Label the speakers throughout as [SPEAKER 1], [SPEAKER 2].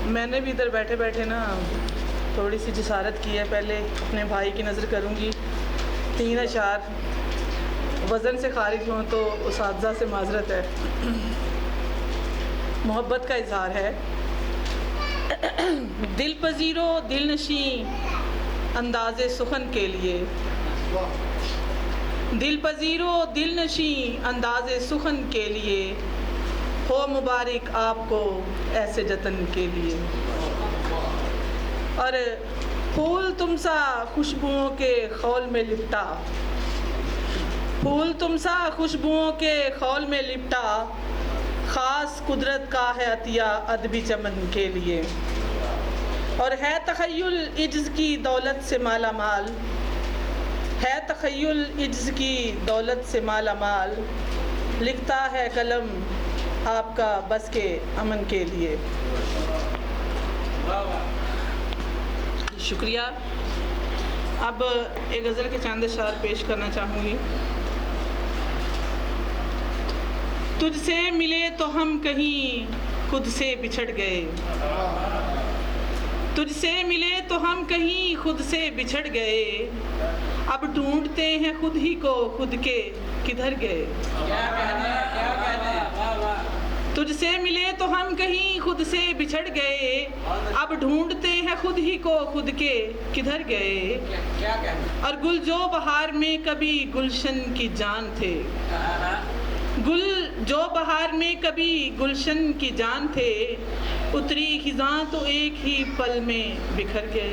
[SPEAKER 1] मैंने भी इधर बैठे बैठे ना थोड़ी सी जिसारत की है। पहले अपने भाई की नज़र करूँगी। 3 अशार वज़न से खारिज हों तो उसातज़ा से माजरत है। मोहब्बत का इजहार है। दिल पजीरो दिल नशी अंदाज़े सुखन के लिए, दिल पजीरो दिल नशी अंदाज़े सुखन के लिए, हो मुबारक आपको ऐसे जतन के लिए। और फूल तुम सा खुशबुओं के खौल में लिपटा, फूल तुम सा खुशबुओं के खौल में लिपटा, ख़ास कुदरत का है अतिया अदबी चमन के लिए। और है तख़य्युल इज्ज़ की दौलत से माला माल, है तख़य्युल इज्ज़ की दौलत से माला माल, लिखता है कलम आपका बस के अमन के लिए। शुक्रिया। अब एक गज़ल के चंद अशार पेश करना चाहूँगी। तुझसे मिले तो हम कहीं खुद से बिछड़ गए, तुझसे मिले तो हम कहीं खुद से बिछड़ गए, अब ढूंढते हैं खुद ही को खुद के किधर गए। तुझसे मिले तो हम कहीं खुद से बिछड़ गए, अब ढूंढते हैं खुद ही को खुद के किधर गए। और गुल जो बहार में कभी गुलशन की जान थे, गुल जो बहार में कभी गुलशन की जान थे, उतरी खिज़ां तो एक ही पल में बिखर गए।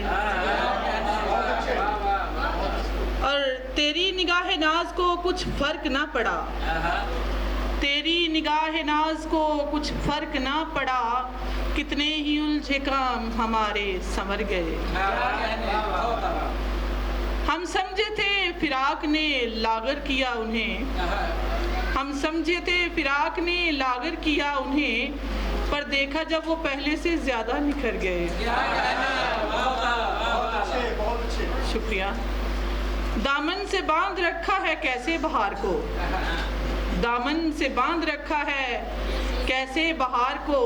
[SPEAKER 1] और तेरी निगाह नाज को कुछ फ़र्क ना पड़ा, तेरी निगाह नाज को कुछ फ़र्क ना पड़ा, कितने ही उलझे काम हमारे संवर गए। हम समझे थे फिराक ने लागर किया उन्हें, हम समझे थे फिराक ने लागर किया उन्हें, पर देखा जब वो पहले से ज़्यादा निखर गए। शुक्रिया। दामन से बांध रखा है कैसे बहार को, दामन से बांध रखा है कैसे बहार को,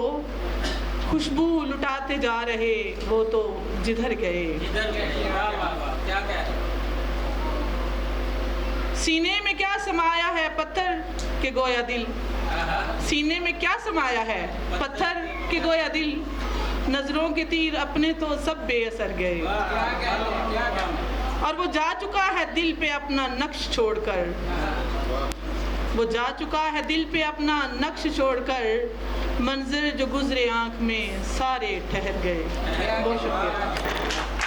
[SPEAKER 1] खुशबू लुटाते जा रहे वो तो जिधर गए। सीने में क्या समाया है पत्थर के गोया दिल, सीने में क्या समाया है पत्थर के गोया दिल, नजरों के तीर अपने तो सब बेअसर गए। और वो जा चुका है दिल पे अपना नक्श छोड़कर, वो जा चुका है दिल पे अपना नक्श छोड़कर, मंजर जो गुजरे आँख में सारे ठहर गए। बहुत शुक्रिया।